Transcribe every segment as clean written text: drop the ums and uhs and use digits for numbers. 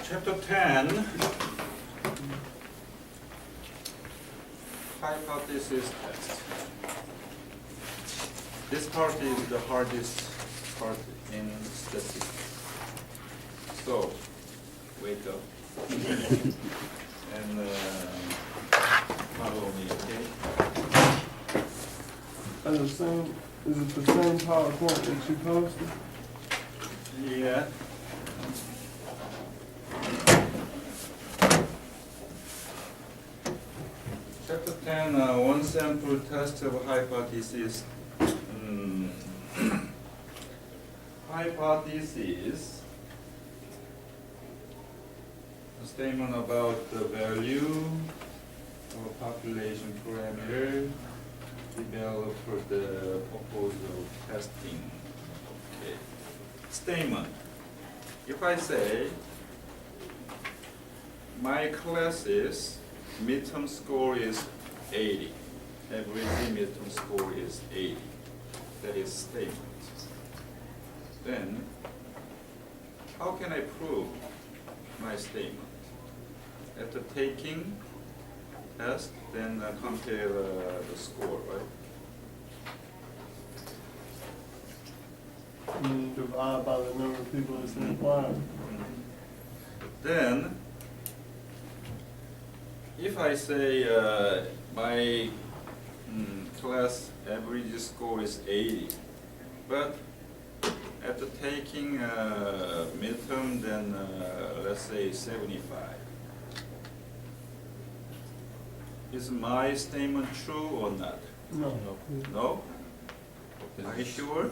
Chapter 10, hypothesis test. This part is the hardest part in statistics. So, wake up and follow me, okay? Is it the same PowerPoint that you posted? Yeah. Chapter 10, one sample test of hypothesis. Hypothesis, a statement about the value of a population parameter developed for the purpose of testing. Okay. Statement. If I say my class's midterm score is 80, average midterm score is 80, that is statement. Then, how can I prove my statement? After taking test, then compare the score, right? You divide by the number of people that's required. Then, if I say my class average score is 80, but after taking midterm, then let's say 75. Is my statement true or not? No. No? Are you sure?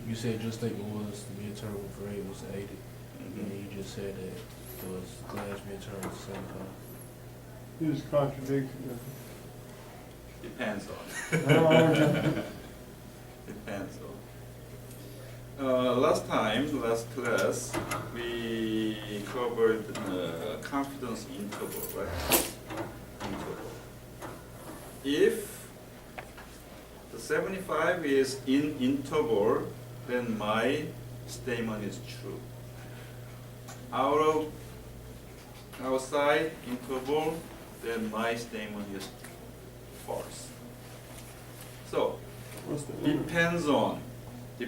You said just think it was the midterm grade was 80, and you just said that it was last midterm at the same time. You just contradicted Depends on. it. Depends on. Last class, we covered confidence interval, right? Interval. If the 75 is in interval, then my statement is true. Outside interval, then my statement is false. So, What's the depends on the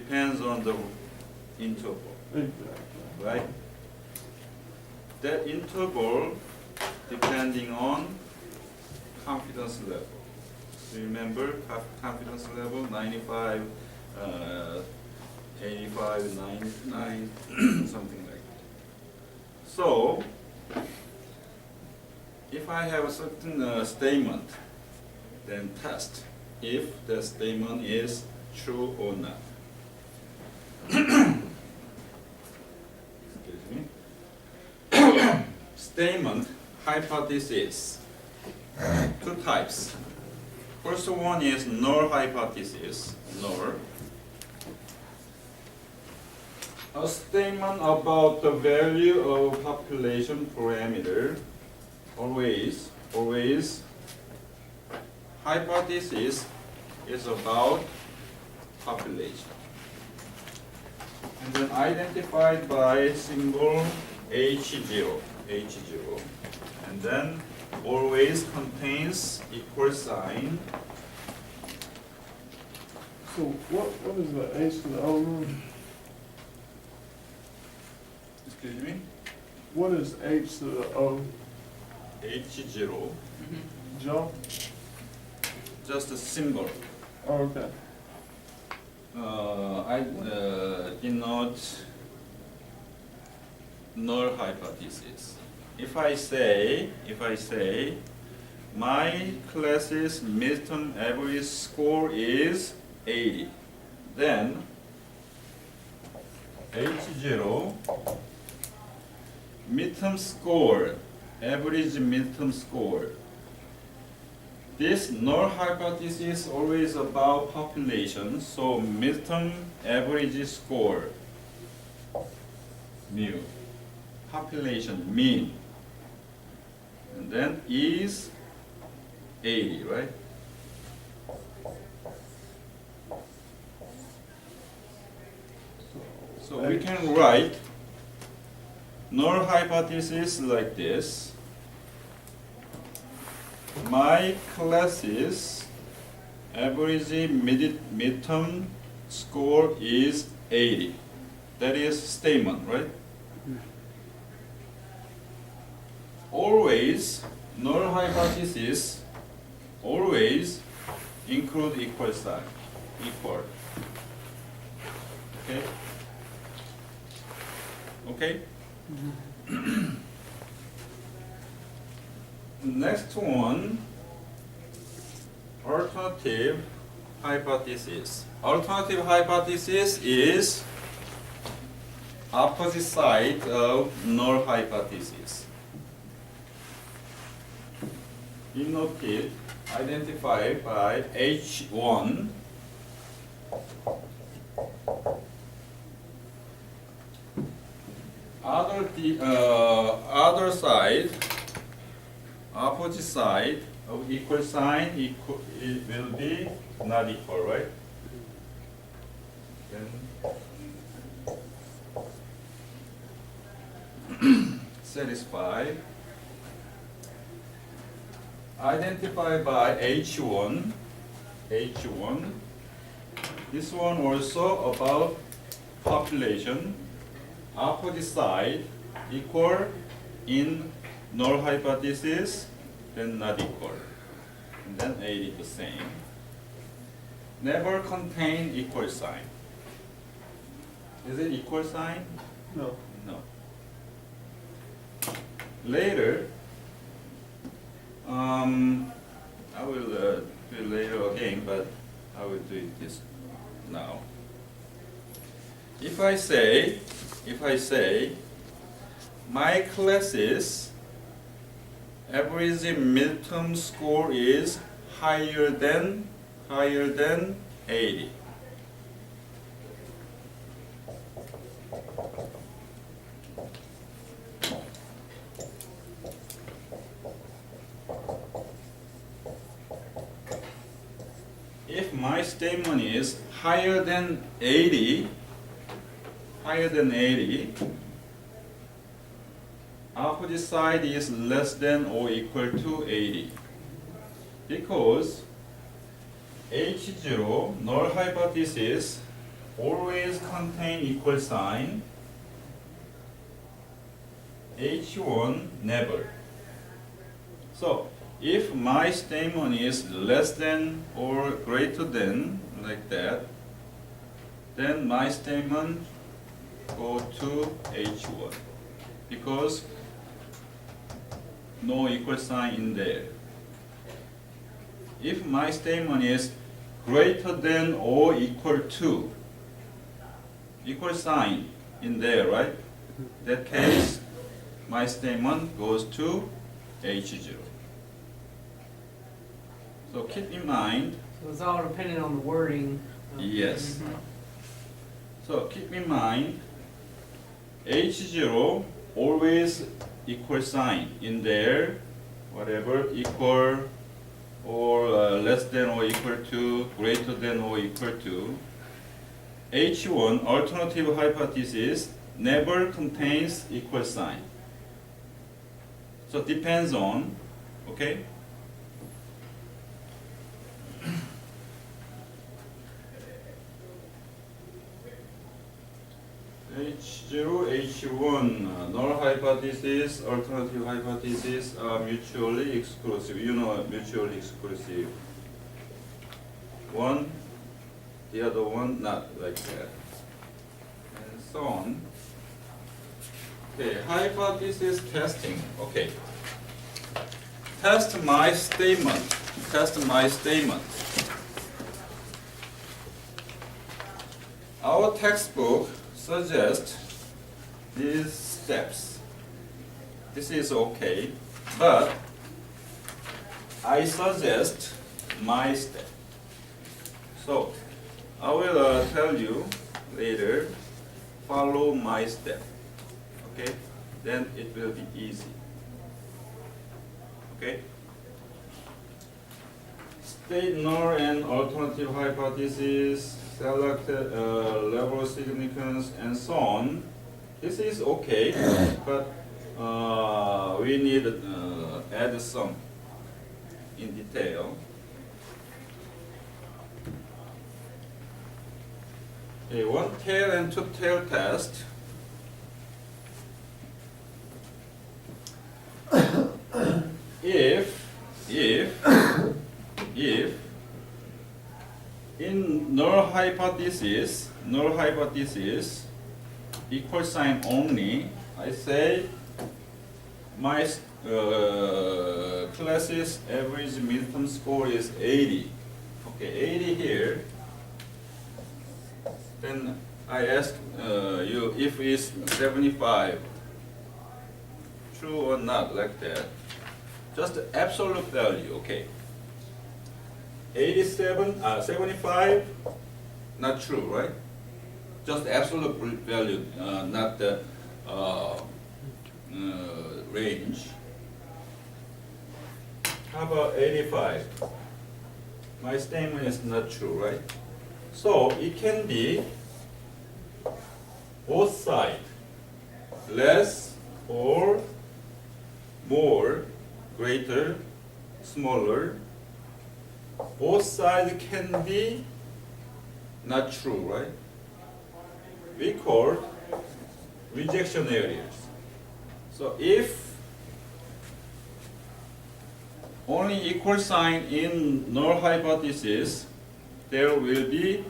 interval, Exactly. right? That interval depending on confidence level. Remember confidence level 95, 85, 99, something like that. So, if I have a certain statement, then test if the statement is true or not. Excuse me. Statement, hypothesis. Two types. First one is null hypothesis, null. A statement about the value of population parameter. Always, hypothesis is about population. And then identified by symbol H0. And then always contains equal sign. So what is the H to the O mean? Excuse me? What is H to the O? H0. Joe? Just a symbol. Oh, okay. I denote null hypothesis. If I say my class's midterm average score is 80, then H0 midterm score, average midterm score. This null hypothesis is always about population, so midterm average score, mu, population mean, and then is 80, right? So we can write null hypothesis like this. My class's average midterm score is 80. That is statement, right? Always, null hypothesis always include equal sign, equal. Okay? Okay? Next one, alternative hypothesis. Alternative hypothesis is opposite side of null hypothesis. Denoted, identified by H1. Other side, opposite side of equal sign, it will be not equal, right? Then satisfy. Identified by H1. H1. This one also about population. Opposite side equal in null hypothesis, then not equal. And then 80 the same. Never contain equal sign. Is it equal sign? No. No. Later, I will do it later again, but I will do it this now. If I say my class's average midterm score is higher than 80. If my statement is higher than 80, opposite side is less than or equal to 80. Because H0, null hypothesis, always contain equal sign. H1, never. So, if my statement is less than or greater than, like that, then my statement go to H1 because no equal sign in there. If my statement is greater than or equal to, equal sign in there, right? That case, my statement goes to H0. So keep in mind. So it's all dependent on the wording. Yes. So keep in mind, H0 always equal sign in there, whatever, equal or less than or equal to, greater than or equal to. H1, alternative hypothesis, never contains equal sign. So it depends on, okay? H0, H1, null hypothesis, alternative hypothesis are mutually exclusive. You know mutually exclusive. One, the other one not like that. And so on. Okay, hypothesis testing. Okay. Test my statement. Test my statement. Our textbook suggest these steps. This is okay, but I suggest my step. So I will tell you later, follow my step. Okay? Then it will be easy. Okay? State null and alternative hypothesis, select level of significance, and so on. This is okay, but we need add some in detail. A one tail and two tail test. If in null hypothesis equal sign only, I say my class's average midterm score is 80. Okay, 80 here. Then I ask you if it's 75. True or not, like that. Just the absolute value, okay. 75, not true, right? Just absolute value, not the range. How about 85? My statement is not true, right? So it can be both sides, less or more, greater, smaller. Both sides can be not true, right? We call rejection areas. So if only equal sign in null hypothesis, there will be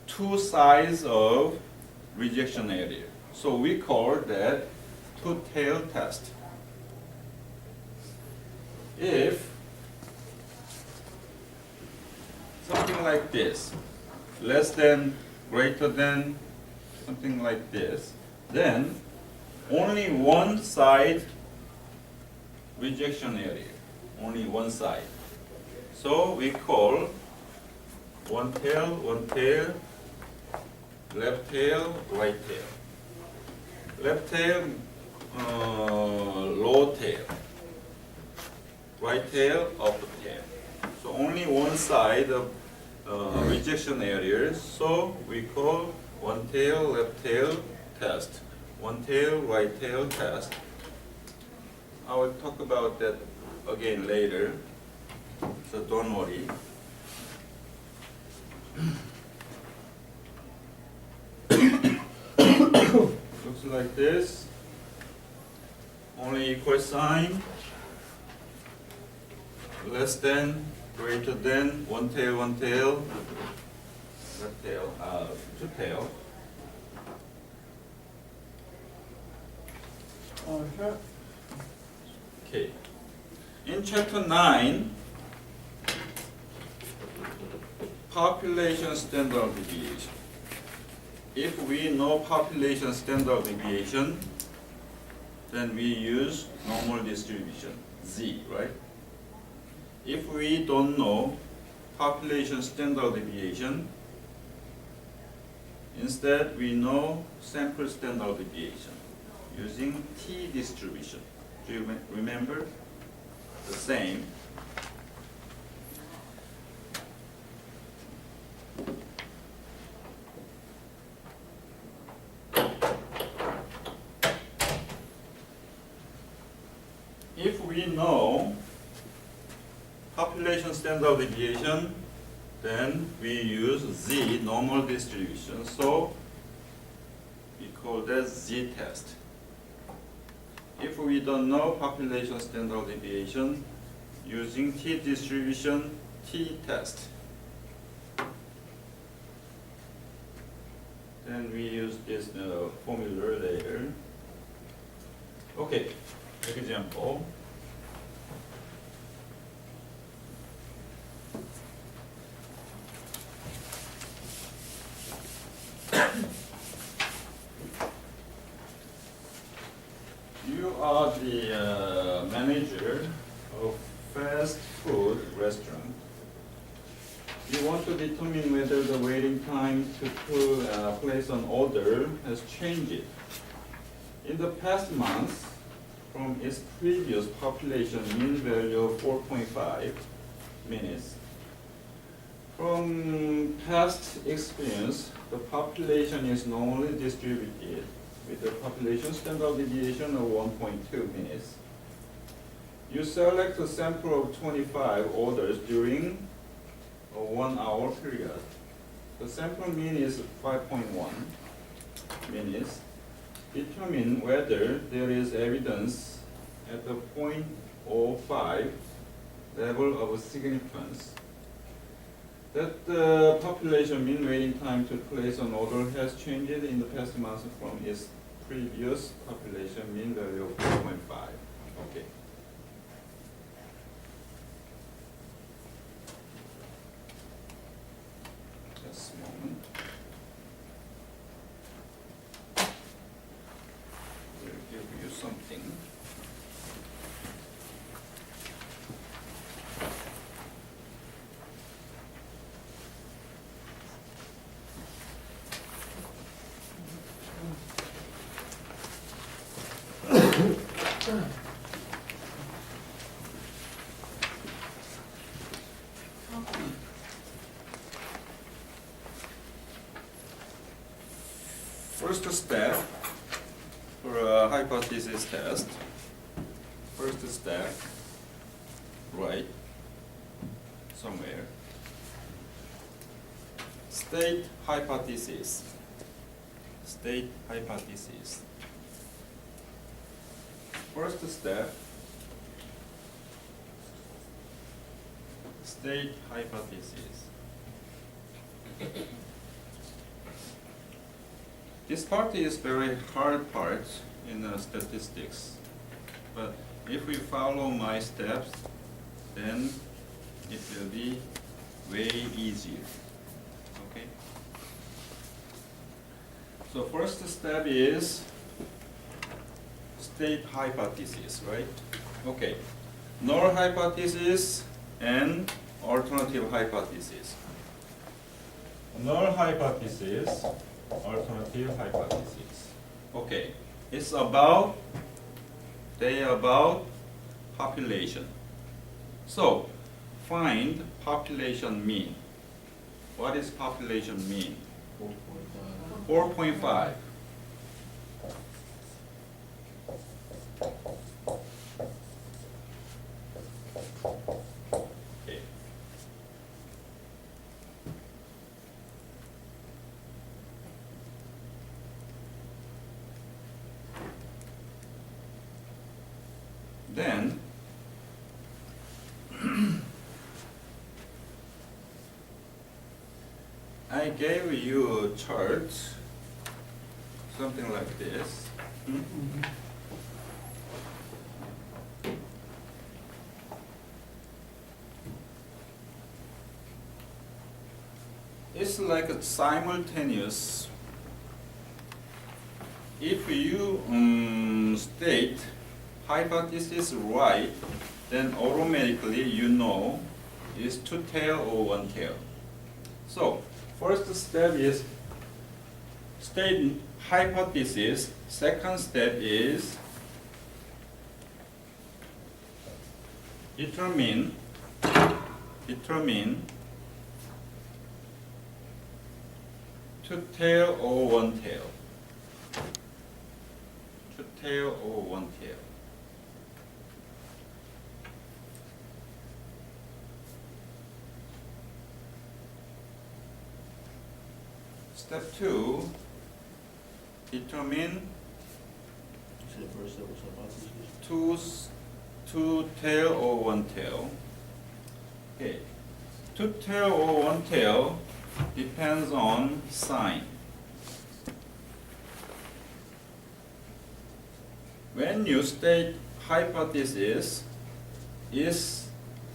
two sides of rejection area. So we call that two-tail test. If something like this, less than, greater than, something like this, then only one side rejection area, only one side. So we call one tail, left tail, right tail. Left tail, low tail. Right tail, upper tail. So only one side of rejection areas. So we call one tail, left tail test. One tail, right tail test. I will talk about that again later. So don't worry. Looks like this. Only equal sign. Less than, greater than, one tail, left tail, two tail. Okay. In chapter 9, population standard deviation. If we know population standard deviation, then we use normal distribution, Z, right? If we don't know population standard deviation, instead we know sample standard deviation using T distribution. Do you remember? The same. If we know population standard deviation, then we use Z, normal distribution. So we call that Z test. If we don't know population standard deviation, using T distribution, T test. Then we use this formula later. Okay, example. You are the manager of fast food restaurant. You want to determine whether the waiting time to place an order has changed. In the past month, from its previous population mean value of 4.5 minutes, from past experience, the population is normally distributed with the population standard deviation of 1.2 minutes. You select a sample of 25 orders during a 1 hour period. The sample mean is 5.1 minutes. Determine whether there is evidence at the 0.05 level of significance that the population mean waiting time to place an order has changed in the past month from its previous population mean value of 4.5. Okay. Just a moment. We'll give you something. First step for a hypothesis test. First step, write somewhere. State hypothesis. State hypothesis. First step, state hypothesis. This part is very hard part in statistics, but if we follow my steps, then it will be way easier. Okay. So first step is state hypothesis, right? Okay. Null hypothesis and alternative hypothesis. Null hypothesis, alternative hypothesis. Okay. It's about population. So find population mean. What is population mean? 4.5. Okay. Then I gave you a chart, something like this. It's like a simultaneous. If you state hypothesis right, then automatically you know is two tail or one tail. So first step is state hypothesis. Second step is determine two tail or one tail. Two tail or one tail. Step 2, determine You said first step was hypothesis. two tail or one tail. Okay, two tail or one tail depends on sign. When you state hypothesis is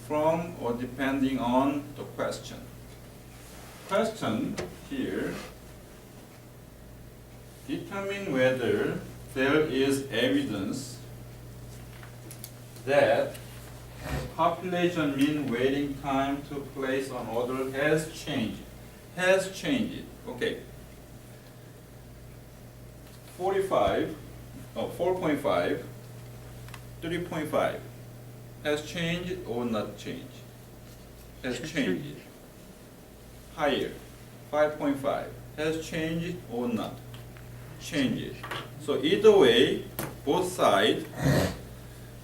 from or depending on the question. Question here, determine whether there is evidence that population mean waiting time to place an order has changed. Has changed. Okay. 4.5, 3.5 has changed or not changed? Has changed. Higher, 5.5 has changed or not? change it. So either way, both sides,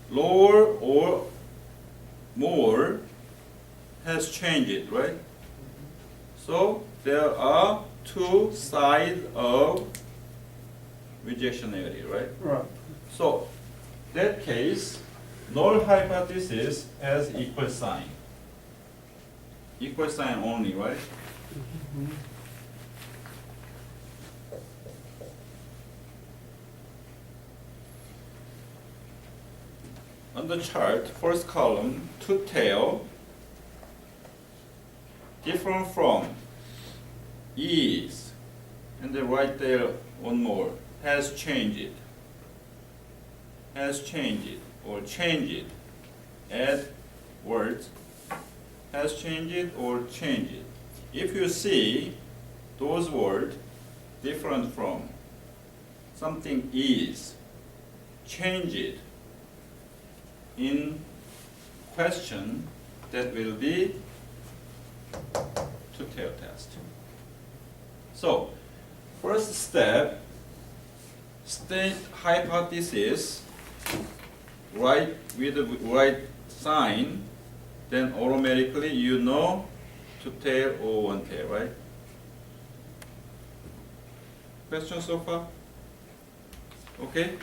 lower or more, has changed it, right? So there are two sides of rejection area, right? Right. So that case, null hypothesis has equal sign. Equal sign only, right? On the chart, first column, two tail, different from, is, and then right there one more, has changed it. Has changed it, or change it. Add words, has changed it or change it. If you see those words different from, something is, change it in question, that will be two-tail test. So first step, state hypothesis, write with the right sign, then automatically you know two-tail or one-tail, right? Question so far? Okay?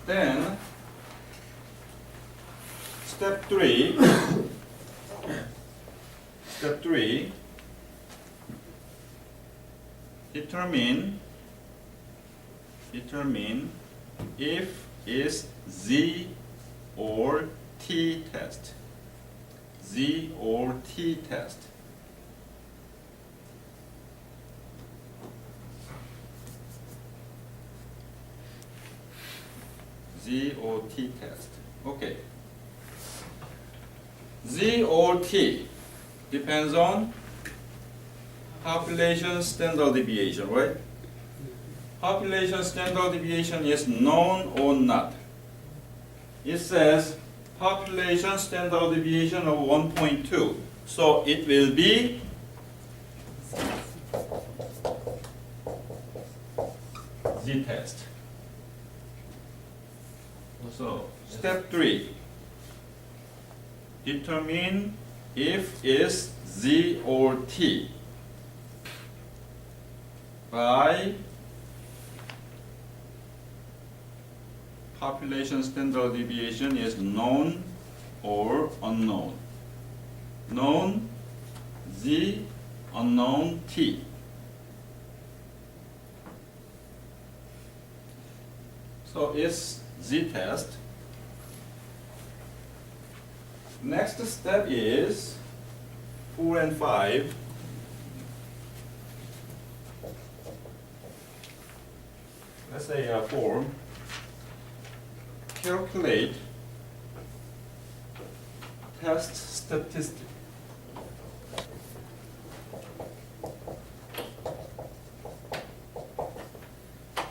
Then, step 3, determine if is Z or T test. Z or T test. Z or T test. Okay. Z or T depends on population standard deviation, right? Population standard deviation is known or not. It says population standard deviation of 1.2. So it will be Z test. So step 3, determine if is Z or T by population standard deviation is known or unknown. Known Z, unknown T. So it's Z test. Next step is 4 and 5. Let's say 4. Calculate test statistic.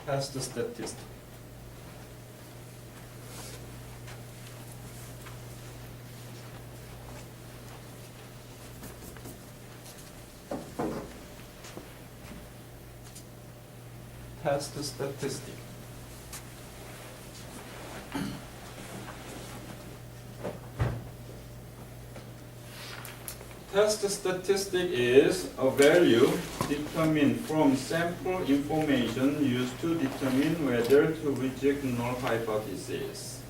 Test statistic. Test statistic. Test statistic is a value determined from sample information used to determine whether to reject null hypothesis.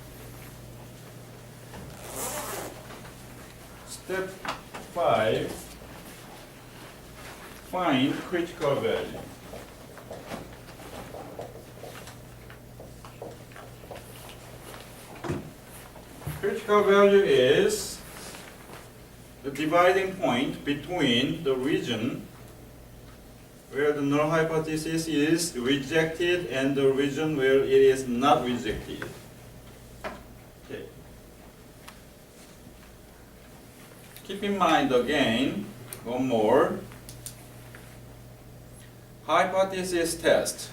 Step 5, find critical value. Critical value is the dividing point between the region where the null hypothesis is rejected and the region where it is not rejected. Okay. Keep in mind again, one more, hypothesis test.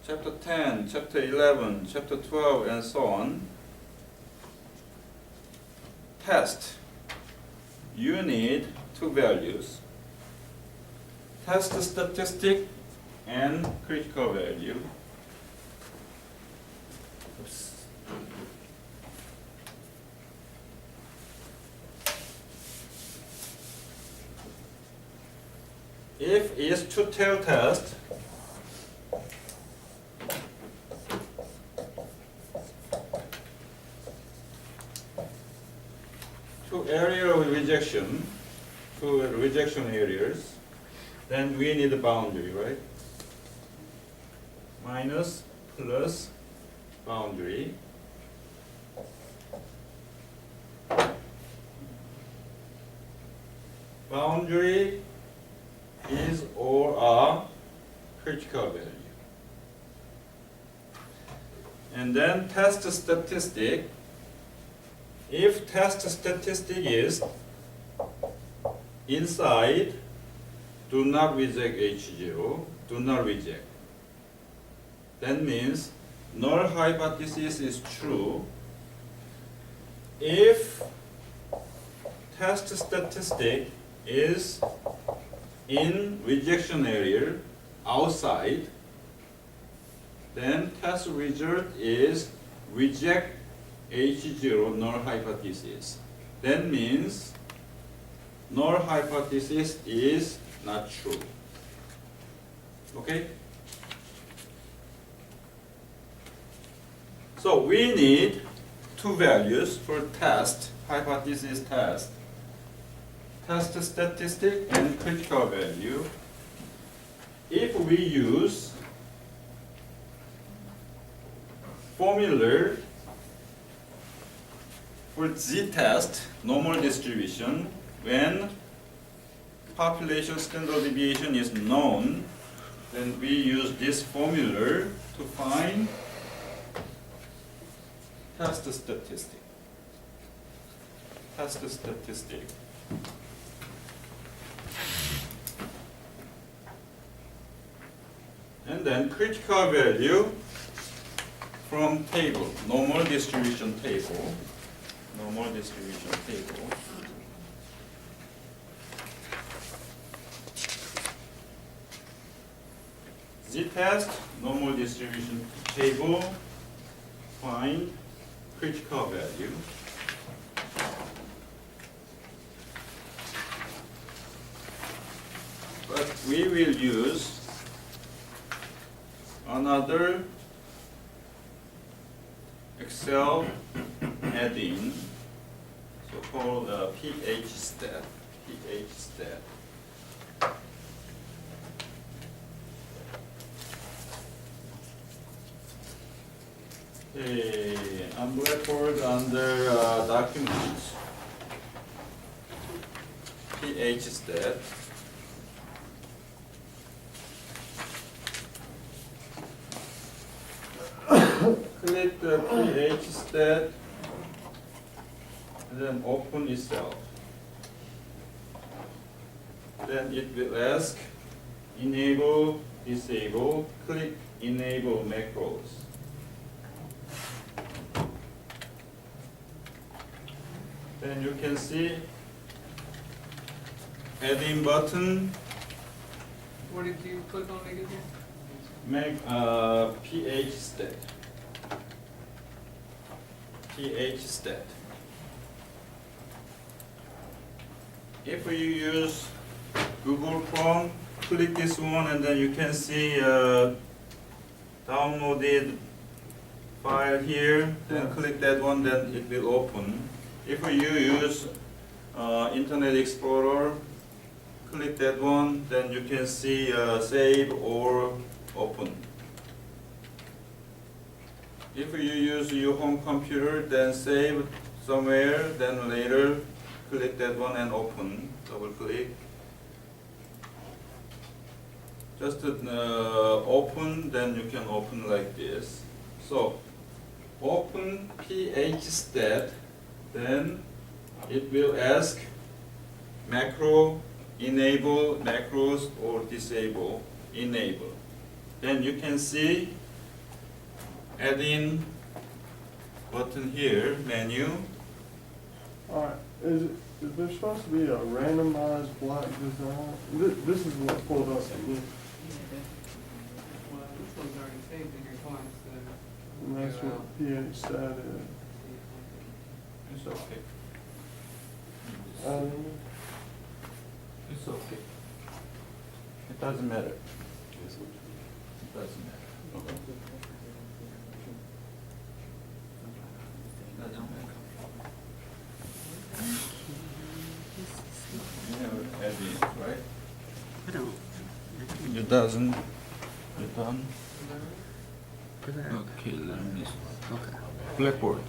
Chapter 10, Chapter 11, Chapter 12, and so on. Test. You need two values. test statistic and critical value. Oops. If is two-tail test, to area of rejection, to rejection areas, then we need a boundary, right? Minus, plus, boundary. Boundary is or are critical value. And then test statistic. If test statistic is inside, do not reject H0, do not reject. That means null hypothesis is true if test statistic is in rejection area outside, then test result is reject H0 null hypothesis. That means null hypothesis is not true. Okay? So we need two values for test, hypothesis test. Test statistic and critical value. If we use formula for z-test, normal distribution, when population standard deviation is known, then we use this formula to find test statistic. Test statistic. And then critical value from table, normal distribution table. Normal distribution table. Z-test, normal distribution table, find critical value. But we will use another Excel add-in, so-called pH stat. pH stat. Okay, on Blackboard under documents, pH stat. Click the pH stat and then open itself. Then it will ask enable, disable, click enable macros. Then you can see add-in button, What did you click on again? make pH stat. pH stat. If you use Google Chrome, click this one and then you can see downloaded file here. Then click that one, then it will open. If you use Internet Explorer, click that one, then you can see save or open. If you use your home computer, then save somewhere, then later click that one and open, double click. Just open, then you can open like this. So open pH stat, then it will ask macro, enable, macros or disable, enable. Then you can see add-in button here, menu. Alright, is Is there supposed to be a randomized block design? This is what pulled up again. Well, this one's already saved in here twice, so. And that's what pH stat is. It's okay. It's okay. It doesn't matter. It doesn't matter. Okay. Doesn't matter. You have evidence, right? I don't. It doesn't. You done? Cause I, Okay, let me see. okay. Blackboard.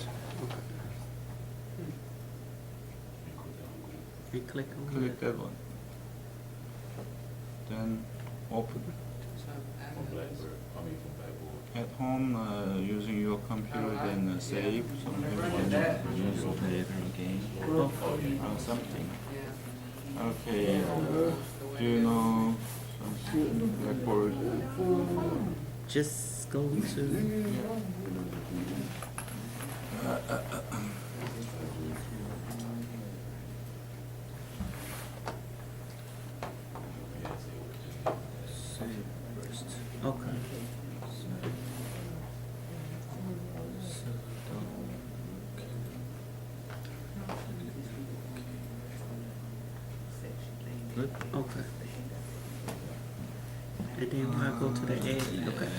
You click on Click it. that one. Then open. At home, using your computer, then save. Something Remember that? use open it again. Oh, Something. Yeah. Okay. Do you know something? Blackboard. just go to. Save first. Okay. Good. Okay. And then when I go to the ad, okay.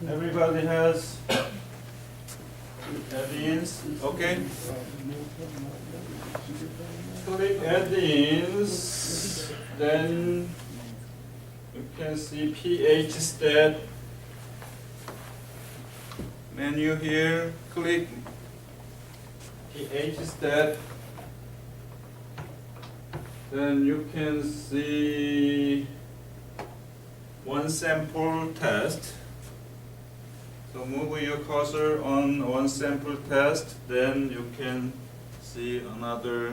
Everybody has add-ins, okay? Click add-ins, then you can see pH stat menu here. Click pH stat. Then you can see one sample test. So move your cursor on one sample test, then you can see another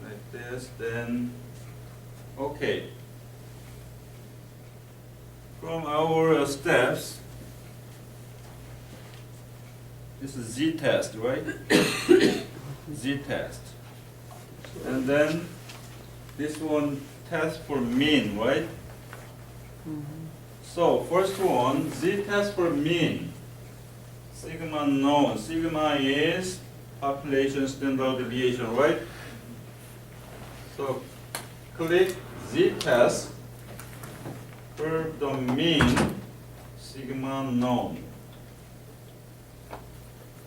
like this, then okay. From our steps, this is Z test, right? Z test. And then this one test for mean, right? So first one, Z test for mean. Sigma known. Sigma is population standard deviation, right? So click Z test for the mean, sigma known.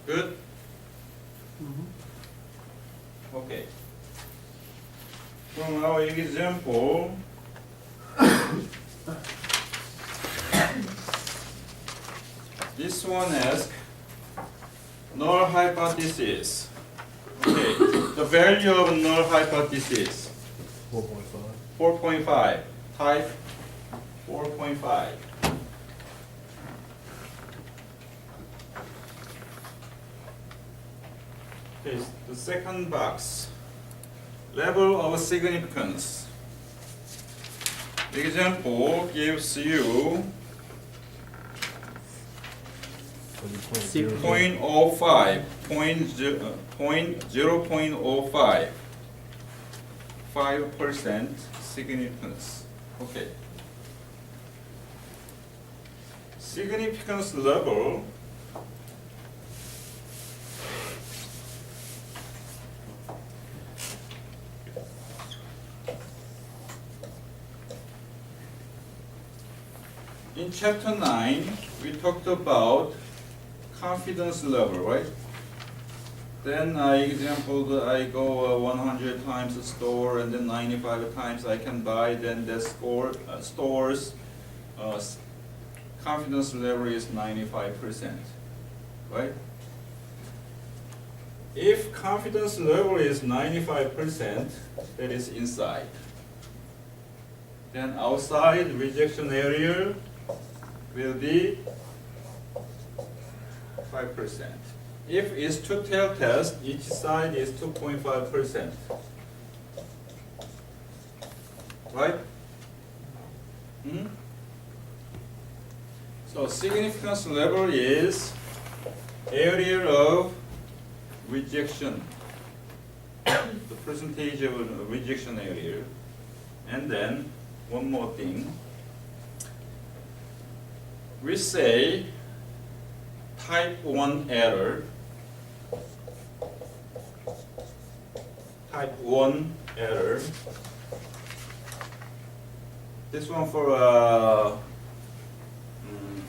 Good? Okay. From our example, this one asks null hypothesis. Okay, the value of null hypothesis 4.5. 4.5. Type 4.5. Okay, the second box. Level of significance. Example gives you 0.05, 0.05, 5% significance. Okay. Significance level. In chapter 9, we talked about confidence level, right? Then I go 100 times a store and then 95 times I can buy, then the store's confidence level is 95%, right? If confidence level is 95%, that is inside. Then outside rejection area will be 5%. If it's two-tailed test, each side is 2.5%. Right? So significance level is area of rejection. percentage of rejection error. And then one more thing. We say type 1 error. Type 1 error. This one for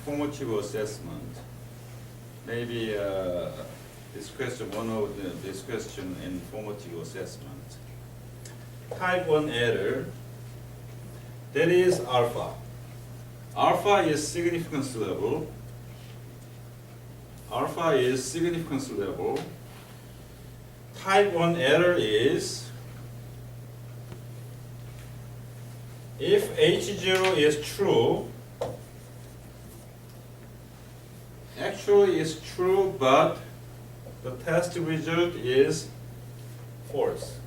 formative assessment. Maybe this question, one of this question in formative assessment. Type 1 error, that is alpha. Alpha is significance level. Alpha is significance level. Type 1 error is if H0 is true, actually it's true, but the test result is false.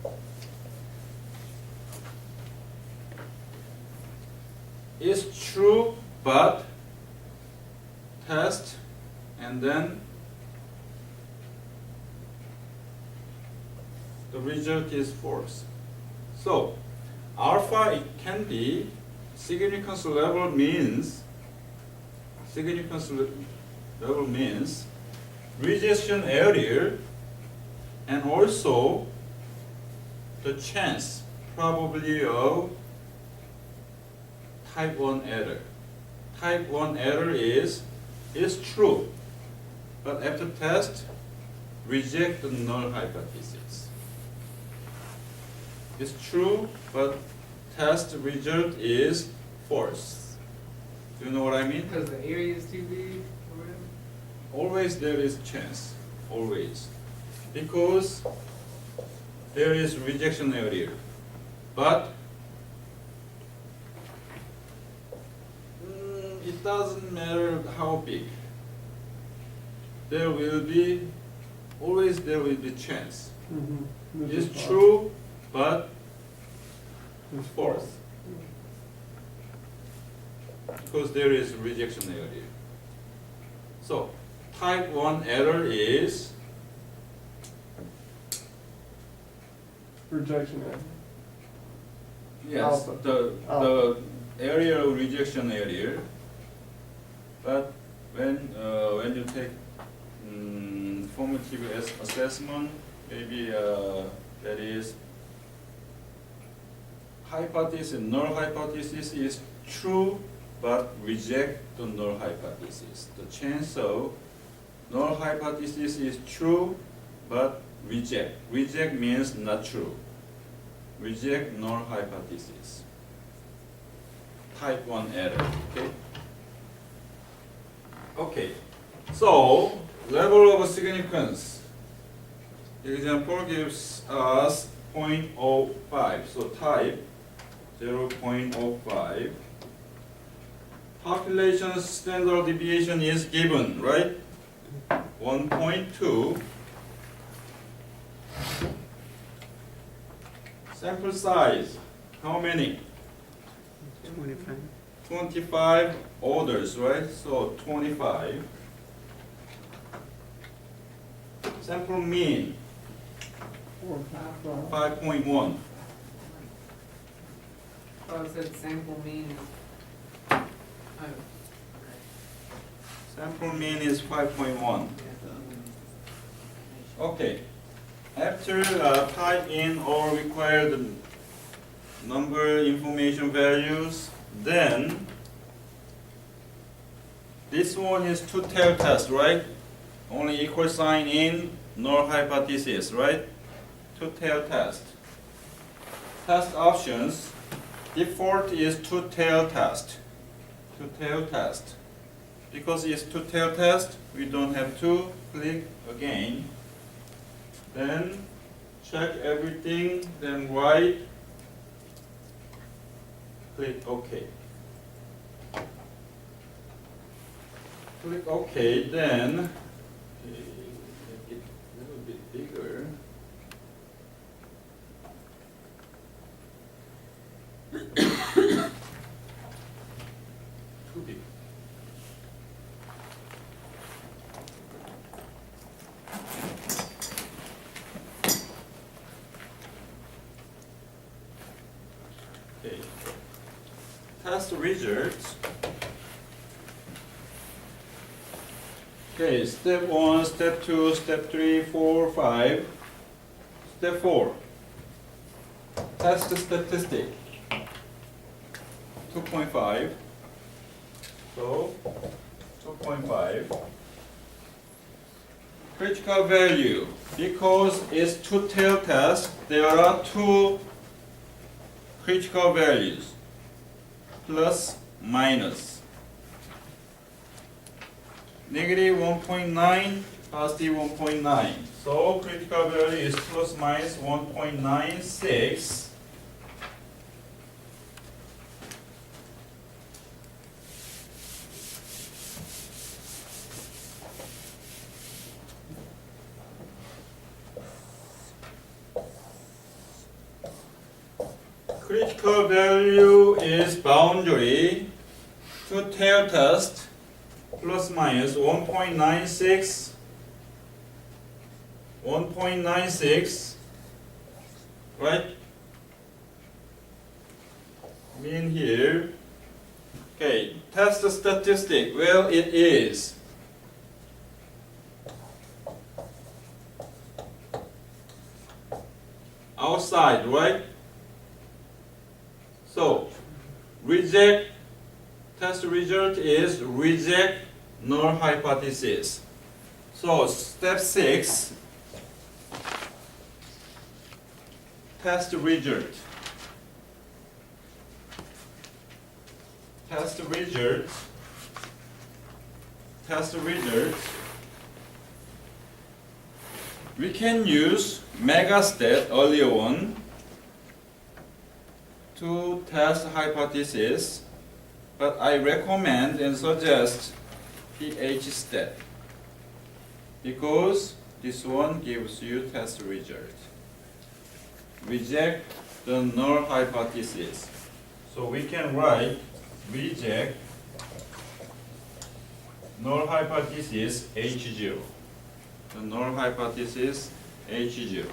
It's true, but test and then the result is false. So alpha, it can be significance level means rejection area and also the chance probability of type 1 error. Type 1 error is true, but after test reject the null hypothesis. It's true, but test result is false. Do you know what I mean? Because the area is too big or whatever? Always there is chance, always. Because there is rejection area. But it doesn't matter how big. There will be, always there will be chance. Mm-hmm. It's true, but It's false. Because there is rejection area. So type 1 error is Rejection error. yes, Alpha. the area of rejection area. But when you take formative assessment, maybe that is hypothesis, null hypothesis is true, but reject the null hypothesis. The chance of null hypothesis is true, but reject. Reject means not true. Reject null hypothesis. Type 1 error. Okay. Okay. So level of significance. Example gives us 0.05. So type 0.05. Population standard deviation is given, right? 1.2. Sample size, how many? 25. 25 orders, right? So 25. Sample mean, 5.1. Oh, it said sample mean is. Oh, Sample mean is 5.1. Okay. After type in all required number information values, then this one is two-tailed test, right? Only equal sign in, null hypothesis, right? Two-tailed test. Test options, default is two-tailed test. Two-tailed test. Because it's two-tailed test, we don't have to click again. Then check everything, then write, click OK. Click OK, then make it a little bit bigger. Too big. Okay. Test results. Okay, step 1, step 2, step 3, 4, 5. Step 4. Test statistic. 2.5. So, 2.5. Critical value. Because it's two-tailed test, there are two critical values. Plus, minus. Negative 1.9, positive 1.9. So critical value is plus minus 1.96. Critical value is boundary two-tailed test. Plus minus 1.96, 1.96, right? Mean here. Okay, test the statistic. Well, it is outside, right? So, reject. Test result is reject null hypothesis. So step 6, test result. Test result. Test result. We can use megastat earlier one to test hypothesis. But I recommend and suggest pH stat because this one gives you test result. Reject the null hypothesis. So we can write reject null hypothesis H0. The null hypothesis H0.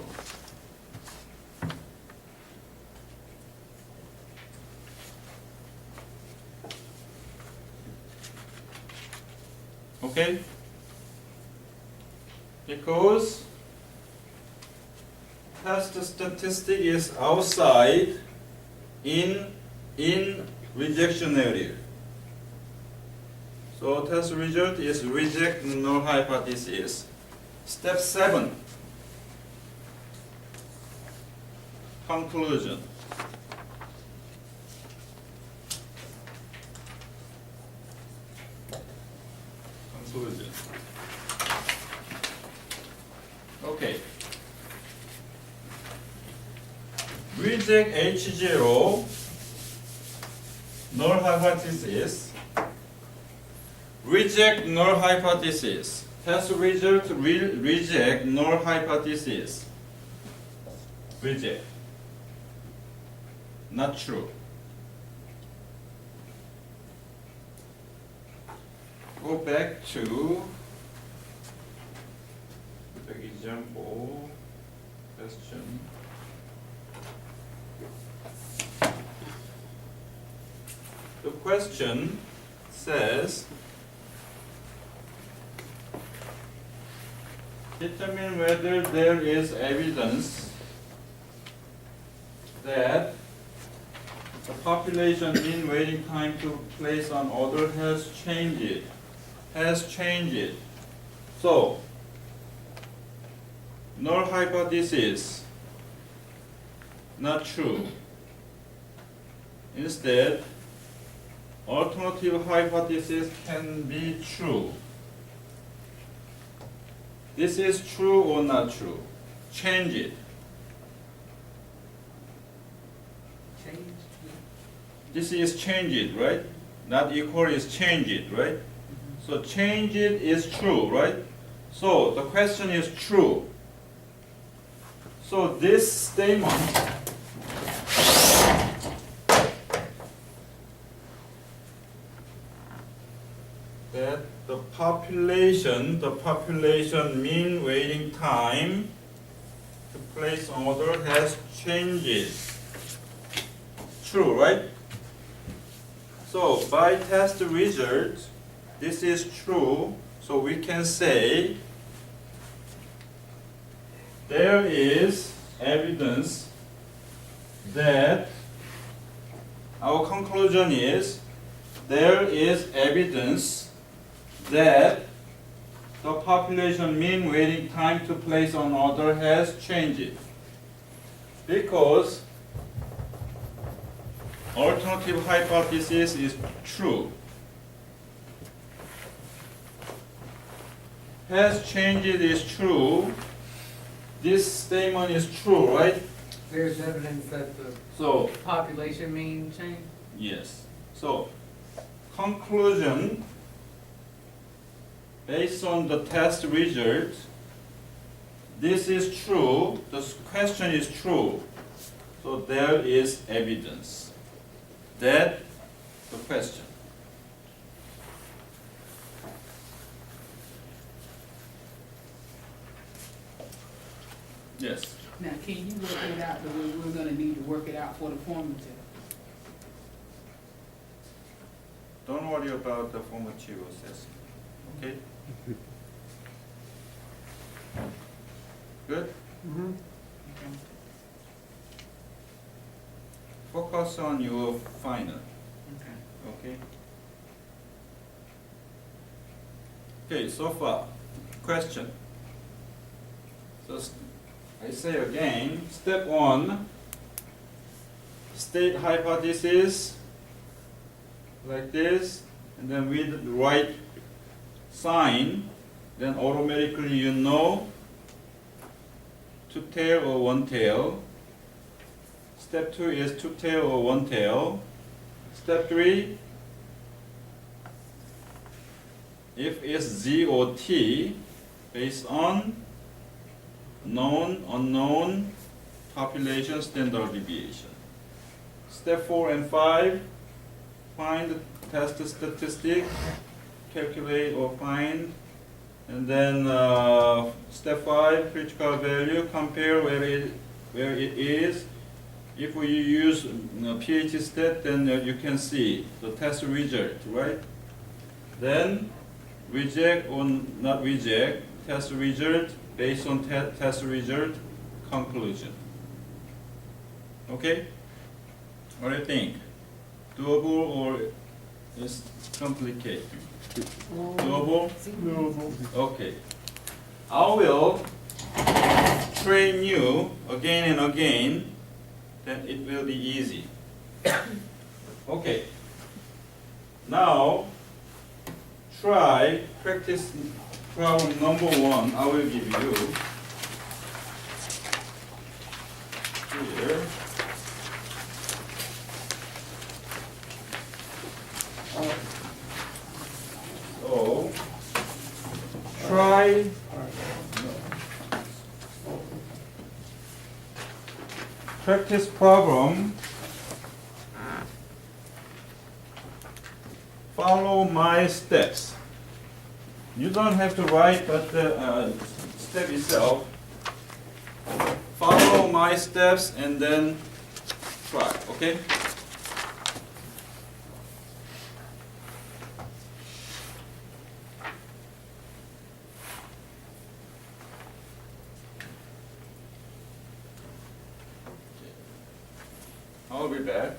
Okay? Because test statistic is outside in rejection area. So test result is reject null hypothesis. Step 7. Conclusion. Conclusion. Okay. Reject H0 null hypothesis. Reject null hypothesis. Test result reject null hypothesis. Reject. Not true. Go back to the example question. The question says, determine whether there is evidence that the population mean waiting time to place an order has changed. So, null hypothesis, not true. Instead, alternative hypothesis can be true. This is true or not true? Change it. This is change it, right? Not equal is change it, right? So change it is true, right? So the question is true. So this statement that the population mean waiting time to place an order has changed. true, right? So by test result, this is true. So we can say there is evidence that our conclusion is there is evidence that the population mean waiting time to place an order has changed because alternative hypothesis is true. Has changed is true. This statement is true, right? There's evidence that the So, population mean change? yes. So, conclusion based on the test result, this is true. The question is true. So, there is evidence that the question. Yes. Now, can you work it out the way we're gonna need to work it out for the formative? Don't worry about the formative assessment. Okay? Good? Mm-hmm. Okay. Focus on your final. Okay. Okay? Okay, so far, question. So I say again, step 1, state hypothesis like this, and then with the right sign, then automatically you know two tail or one tail. Step 2 is two tail or one tail. Step 3, if it's Z or T, based on known, unknown, population standard deviation. Step 4 and 5, find the test statistic, calculate or find, and then step 5, critical value, compare where it is. If we use pH stat, then you can see the test result, right? Then reject or not reject test result based on test result conclusion. Okay? What do you think? Doable or is complicated? Doable? Doable. Okay. I will train you again and again, then it will be easy. Okay. Now, try practice problem number 1. I will give you here. So, try practice problem. Follow my steps. You don't have to write, but the step itself. Follow my steps and then try, okay? I'll be back.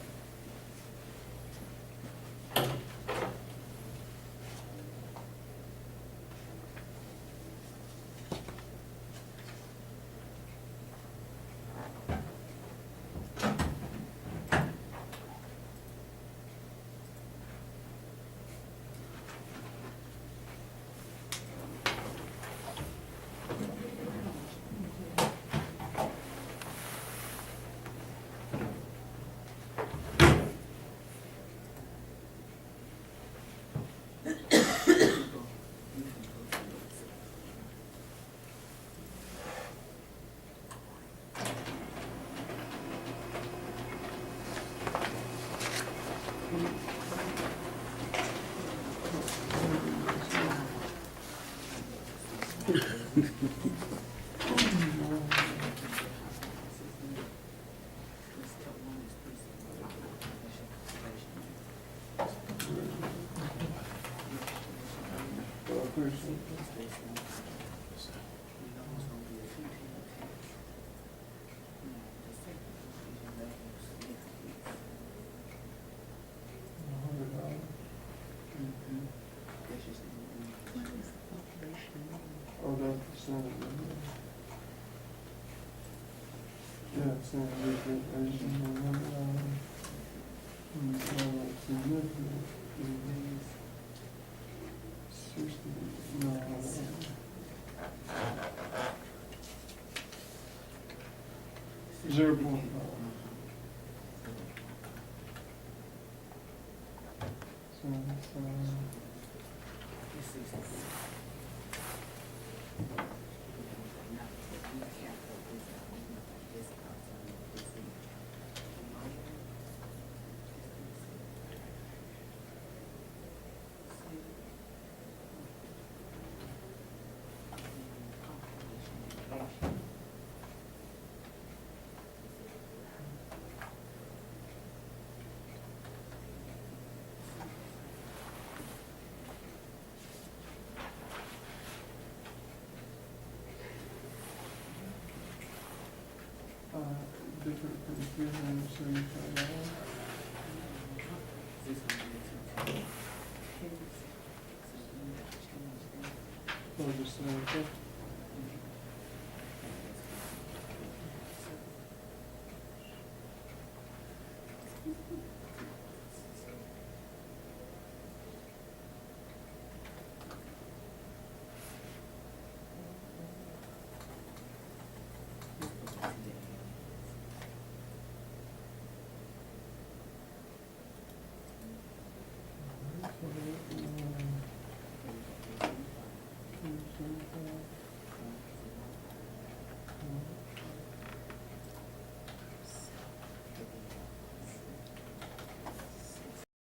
person. $100. Oh, that's the Senate. Yeah, Senate representation, $100. Significant. 60, no, $0.5. So, different from $375. Oh, just,